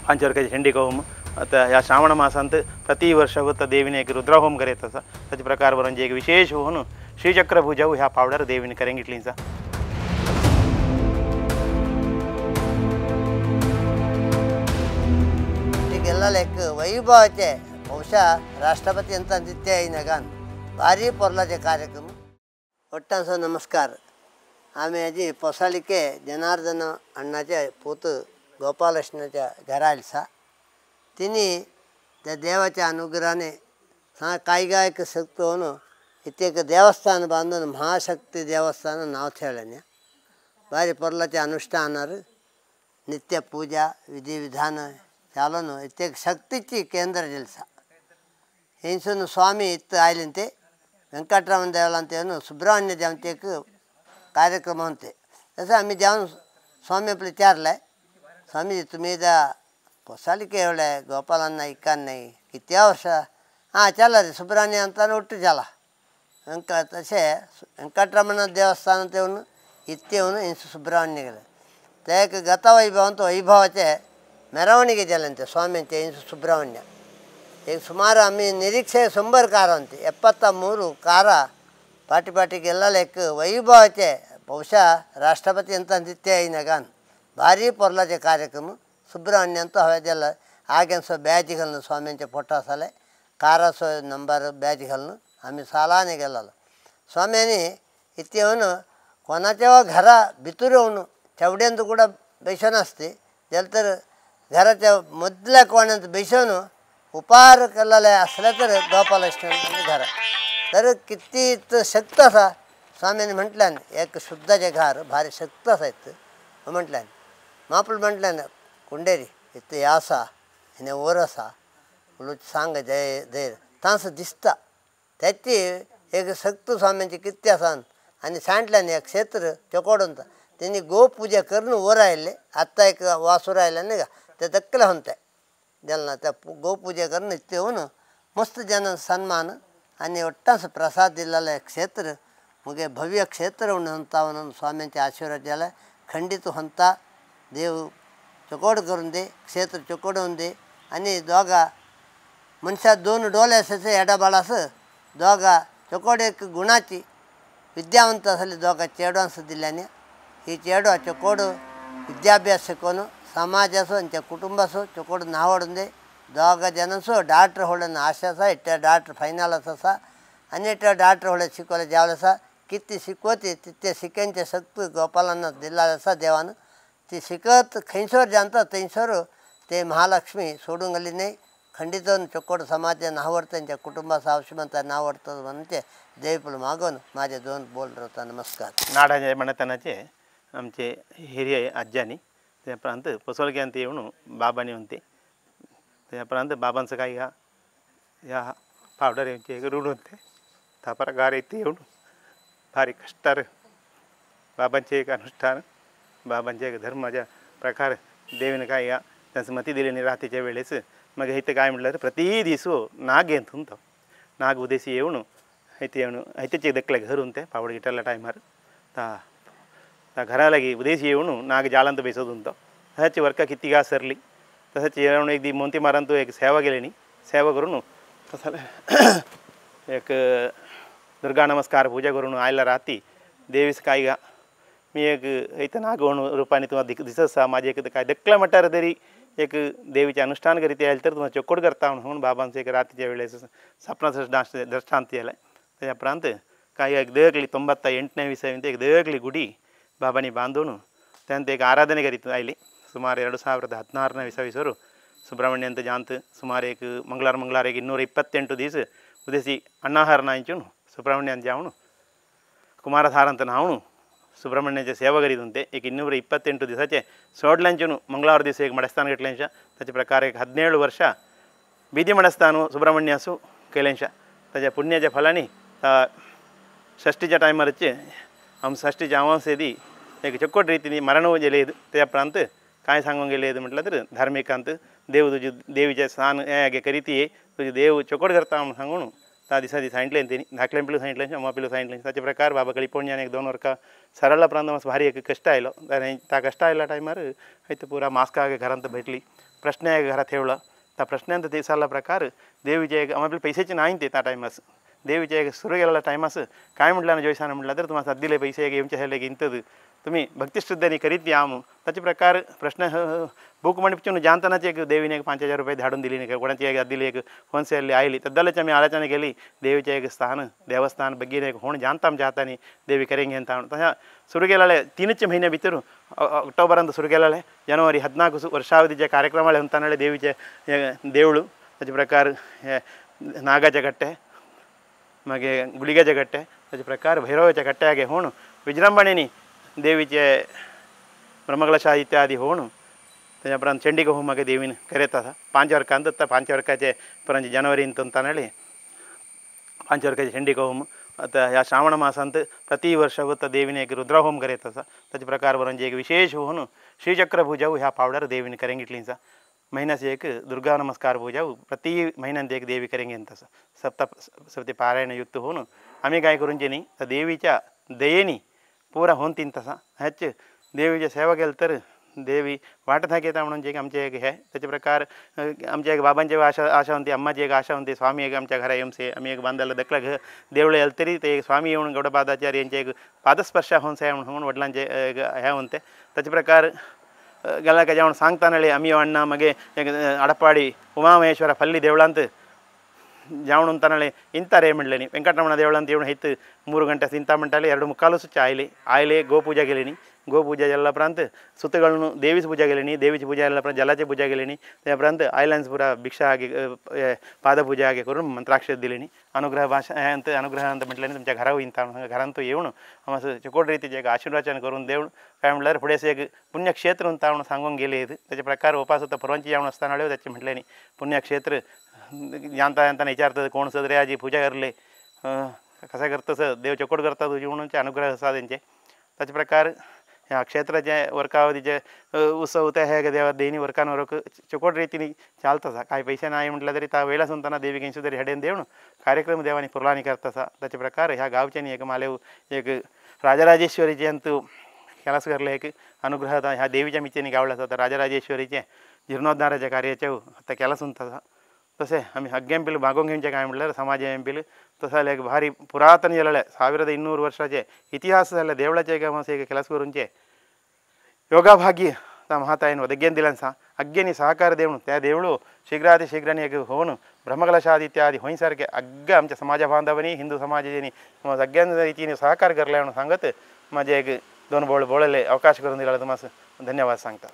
पंचवर्गाची Chandika home आता ह्या श्रावण मासांत प्रतिवर्ष होता देवीने एक रुद्रहोम करेत असा त्याच्या प्रकार म्हणजे एक विशेष होऊन श्रीचक्र पूजा ह्या पावड्यार देवीने करेंगितलीचा एक वैभवाचे ಬಹುಶಃ ರಾಷ್ಟ್ರಪತಿ ಅಂತ ನಿತ್ಯ ಐನಗಾನ್ ಭಾರಿ ಪೊರ್ಲಾचे कार्यक्रम ಒಟ್ಟಾंसो नमस्कार आम्ही आजी पोसाळिके जनार्दन अण्णाचे पूत गोपालकृष्णाच्या घरा आलसा तिने त्या देवाच्या अनुग्रहाने कायगायक शक्त होऊन इथे एक देवस्थान बांधून महाशक्ती देवस्थान नाव ठेवल्याने भारी पोर्लाचे अनुष्ठानार नित्य पूजा विधिविधान चालून इथे शक्तीची केंद्र जलसा हिंसून स्वामी इथं आयलेंते वेंकटरामन देवाला सुब्रह्मण्य देवांचे एक कार्यक्रम होते तसं आम्ही जाऊन स्वामी आपले विचारलं स्वामी तुम्ही इथं पोसाळिके एवढे गोपालांना इकान नाही किती वर्ष हां चला रे सुब्रह्मण्य अंताना ಒಟ್ಟು चला तसे वेंकटरमण देवस्थानात येऊन इथे येऊन हिंसू सुब्रह्मण्य गेलं त्या एक गतवैभव वैभवाचे ಮೆರವಣಿಗೆ ಜಲಂತೆ ಸ್ವಾಮಿಂತೆ ಇಂಸು ಸುಬ್ರಹ್ಮಣ್ಯ ಈಗ ಸುಮಾರು ಆಮ್ಮಿ ನಿರೀಕ್ಷೆ 100 ಕಾರ ಅಂತೆ 73 ಕಾರ ಪಾಟಿಗೆಲ್ಲ ಲೆಕ್ಕ ವೈಭವचे ಬಹುಶಃ ರಾಷ್ಟ್ರಪತಿ ಅಂತ ನಿತ್ಯ ಐನಗಾನ್ ಭಾರಿ ಪೊರ್ಲಾचे कार्यक्रम ಸುಬ್ರಹ್ಮಣ್ಯ ಅಂತ ಹವೆದೆಲ್ಲ ಆಗೇನ್ಸೋ ಬ್ಯಾಜ್ಗಳನ್ನು ಸ್ವಾಮಿಂचे फोटो साले कारासो नंबर बॅजघालून आम्ही सालाने गेलेलो स्वामीने इथे येऊन कोणाच्या घरा भितर येऊन तेवढ्यांत कुठं बैसन असते त्याला तर घराच्या मधल्या कोण्यात बैसून उपार केलेले असल्या तर गोपालकृष्णाचे घर तर किती शक्त असा स्वामीने म्हटल्यान एक शुद्धाचे घर भारी शक्त असायत म्हटल्यान मापल म्हटल्यान कुंडेरी इथे यासा हिने वर असा बोलू सांग जय धैर्य तांस दिसता त्याची एक शक्त स्वामींची किती असान आणि सांटल्याने एक क्षेत्र चकोडून त्यांनी गोपूजा करून वर राहिले आत्ता एक वासू राहिला नाही का ते दक्कले होते ज्यांना त्या गोपूजा करून इथे येऊन मस्त जन सन्मान आणि ಒಟ್ಟಾಂಸ प्रसाद दिलेला एक क्षेत्र मुगे भव्य क्षेत्र होता म्हणून स्वामींचे आशीर्वाद द्यायला खंडित होता देव चकोड करून दे क्षेत्र चकोडून दे आणि दोघा मनुष्यात 2 डोळे असायचे एडा बाळासं दोघा चकोड एक गुणाची विद्यावंत असले दोघा चेडवांस दिल्याने ही चेडवा चकोड विद्याभ्यास शिकवून समाजासो आणि कुटुंबासो चकोड नावडून दे दोघा जनांसो डॉक्टर होण्यानं आशा असा इट्या डॉक्टर फायनल असा आणि इट्या डॉक्टर होण्यात शिकवले ज्यावेळेस असा किती शिकवते तिथे शिकायचे शक्ती गोपालांना दिला असा देवानं ती शिकत खैंसोर जाणतात तैंसोर ते महालक्ष्मी सोडून गेली नाही खंडितून चकोड समाज नावडतं त्यांच्या कुटुंबाचं आयुष्यमंत नावडतं म्हणते देवपुल मागून माझे 2 बोल होता नमस्कार नाडाचे म्हणतानाचे आमचे हिरिय आज्जानी त्या प्रांत पोसाळिके ಅಂತ येऊन बाबानी म्हणते त्या प्रांत बाबांचं काही या पावडर यांचे एक रूढ होते त्या प्रकार इथे येऊन भारी कष्टार बाबांचे एक अनुष्ठान बाबांचे एक धर्माच्या प्रकार देवीने काय या त्यांचं मती दिलेली रात्रीच्या वेळेस मग इथे काय म्हटलं तर प्रति दिवसो नाग येत होतं नाग उदेशी येऊन इथे येऊन इथेच दक्कले घर होते पावड गिटारला टायमार त्या घराला गी उदेशी येऊन नाग जाळंत बेसत होतं ह्याची वर्क किती गा सरली तसंच येऊन एक दी मोंती मारान तो एक सेवा गेली सेवा करून तसं एक दुर्गा नमस्कार पूजा करून आयला रात्री देवीस काय गा मी एक इथं नाग म्हणून रूपाने तुम्हाला दिसत माझे एक काय दक्कला म्हटार तरी एक देवीचे अनुष्ठान करीत यायला तर तुम्हाला चकोड करता म्हणून बाबांचं एक रात्रीच्या वेळेस सपनाचं दृष्टांत यायला त्या प्रांत काही एक देवकली 98ನೇ ವಿಸವಿಂತ एक देवकली गुडी बाबांनी बांधून त्यांत एक आराधने करीत आयली सुमार 2016ನೇ ವಿಸವಿಸರು ಸುಬ್ರಹ್ಮಣ್ಯ ಅಂತ ಜಾಂತ ಸುಮಾರು एक ಮಂಗಳವಾರ एक 228 ದಿವಸ ಉದೇಸಿ ಅಣ್ಣಾಹಾರ ನಾಯಿಂಚುನು ಸುಬ್ರಹ್ಮಣ್ಯ ಅಂತ ಜಾವನು ಕುಮಾರಧಾರ ಅಂತ ನಾವನು सुब्रह्मण्याचे सेवा करीत होते एक 228 दिवसाचे सोडल्यांचेनु मंगळवार दिवस एक मडस्थान घेतल्यांच्या त्याचे प्रकार एक 17 वर्ष बीदी मडस्थान सुब्रह्मण्यासू केल्यांच्या त्याच्या पुण्याच्या फलानी षष्टीच्या टायमारचे आम षष्टीच्या अमावस्येदी एक चकोड रीतीने मरण गेले त्या प्रांत काय सांगून गेले म्हटलं तर धार्मिकांत देव तुझी देवीचे स्नान हे करीती तुझे देव चकोड करता म्हणून सांगून त्या दिसा सांगितलें तेणी धाकल्यां पिल्लू सांगितलें अम्मा पिल्लू सांगितलें ताचे प्रकार बाबा कळिपोवण्यान एक 2 वर्सां सरळला प्रांत मातसो भारी एक कश्ट आयलो त्या कश्ट आयल्या टायमार हयत पुरा मास्कागे घरांत भेटली प्रश्न घरात ठेवला त्या प्रश्नांत ते सांगला प्रकार देवीचे एक आम्हाला पैशाचे नाही ते त्या टायमास देवीचे एक सुरू गेलेल्या टायमास काय म्हटलं ना जोयसान म्हटलं तर तुम्हाला दिले पैसे येमचे हेले इंतद तुम्ही भक्तिश्रद्धेने करीत या मग त्याचे प्रकार प्रश्न बूक मंडपचून जानतानाच एक देवीने एक 5,000 रुपये धाडून दिली नाही कोणाची एक दिली एक फोनसेल्ली आयली तद्दलच आम्ही आलोचना केली देवीचे एक स्थान देवस्थान बग्गे एक होण जानता चाहतानी देवी करेंगे ಅಂತ तशा सुरू केलेले 3 महिने भितर अक्टोबर ಅಂತ सुरू केलेले जनवरी 14 वर्षावधीचे कार्यक्रमाले अंतानाळे देवीचे देवळू त्याचे प्रकार नागाचे गट्टे मागे गुಳಿगाचे गट्टे त्याचे प्रकार भैरवाच्या गट्ट्यागे होण विजृंभणेनी देवीचे ब्रह्मकलश इत्यादी होण त्याच्यापर्यंत चंडिका होमागे देवीन करेता 5 वर्क अंत 5 वर्काचे पर्यंत जनवरी अंतानाळे 5 वर्काचे चंडिका होम आता ह्या श्रावण मासांत प्रति वर्ष होता देवीने एक रुद्र होम करेत असा त्याचे प्रकार बरोबर एक विशेष होऊन श्रीचक्र पूजा ह्या पावडर देवीने करेंगितलीचा महिन्याचे एक दुर्गा नमस्कार पूजा प्रति महिन्यात एक देवी करेंगे तसं सप्ते पारायण युक्त होऊन आम्ही काय करून जे नाही तर देवीच्या दयेनी पुरा होऊन तीन तसा ह्याच देवीची सेवा केली तर देवी वाटत हाकेता म्हणून जे आमचे एक हे त्याचे प्रकार आमच्या एक बाबांची आशा होती अम्माची एक आशा होती स्वामी एक आमच्या घरा येमसे आम्ही एक बांधायला दखला घर देवळे आलं तरी ते स्वामी येऊन गौडपादाचार्य यांचे एक पादस्पर्श होऊन से म्हणून वडिलांचे हे होते त्याचे प्रकार गेला का जेवण सांगतानाळे आम्ही अण्णा मगे एक अडपाडी उमामहेश्वर फल्ली देवळांत जावण ಅಂತಾನಳೆ ಇಂತಾರೆ म्हणलेनी ವೆಂಕಟರಮಣ ದೇವಳಂತ ಇವನು ಹೈತ್ 3 ಗಂಟೆ ಇಂತ ಮಂಟಲೆ 2:45 ಸುಚ್ಚ ಆಯ್ಲೆ ಗೋಪೂಜೆ गेलेनी गोपूजा ಎಲ್ಲ ಪ್ರಾಂತ ಸುತ್ತಗಳನ್ನು ದೇವಿಸ್ ಪೂಜೆ गेलेनी देवीची पूजा ಎಲ್ಲ ಪ್ರಾಂತ जलाची पूजा गेलेनी त्या प्रांत आयलॅन्स पुरा भिक्षा आगे पादपूजा आगे करून मंत्राक्षर दिलेनी अनुग्रह भाषा अंत अनुग्रह अंत म्हटल्याने तुमच्या घरावर इंता घरांत येऊन आम्हाला चकोड रीतीचे एक आशीर्वाचन करून देऊन काय म्हटल्यावर पुढेच एक पुण्यक्षेत्र अंता म्हणून सांगून गेले त्याचे प्रकार उपास होता परवांची जाऊन असताना त्याचे म्हटल्याने पुण्यक्षेत्र जानता जानता विचारतात कोण सदरे आजी पूजा करले कसा करतं देव चकोड करतात तुझी म्हणून अनुग्रह असा त्यांचे त्याचे प्रकार ह्या क्षेत्राचे वर्कावधीचे उत्सव होते हे देवा देणी वर्कांवर चकोड रीतीने चालतं काही पैसे नाही म्हटलं तरी त्या वेळेला सुनताना देवी काही तरी हेडेन देऊन कार्यक्रम देवानी पुरलानी करता त्याचे प्रकार ह्या गावच्यानी एक मालेव एक राजराजेश्वरीचे अंतू केलास करले एक अनुग्रह ह्या देवीच्या मिचेनी गावला होता राजराजेश्वरीचे जीर्णोद्धाराच्या कार्याचे आता केला सुनता तसे आम्ही अग्गेंपिल मागों घेऊनचे काय म्हटलं समाज एंपिल तसं एक भारी पुरातन झालेलं 1200 वर्षाचे इतिहास झाले देवळाचे एक मासे एक केलास करूनचे योगाभागी त्या महाताईन ಒದಗ್ಗೆನ್ दिलांसा अग्गेनी सहकार देवणू त्या देवळू शीघ्राती शीघ्राने एक होऊन ब्रह्मकलशादी इत्यादी होईसारखे अग्ग आमच्या समाज बांधवांनी हिंदू समाजाने अग्ग्यान रीतीने सहकार करले म्हणून सांगत माझे एक 2 बोल बोलले अवकाश करून दिला तुम्हाला धन्यवाद सांगतात.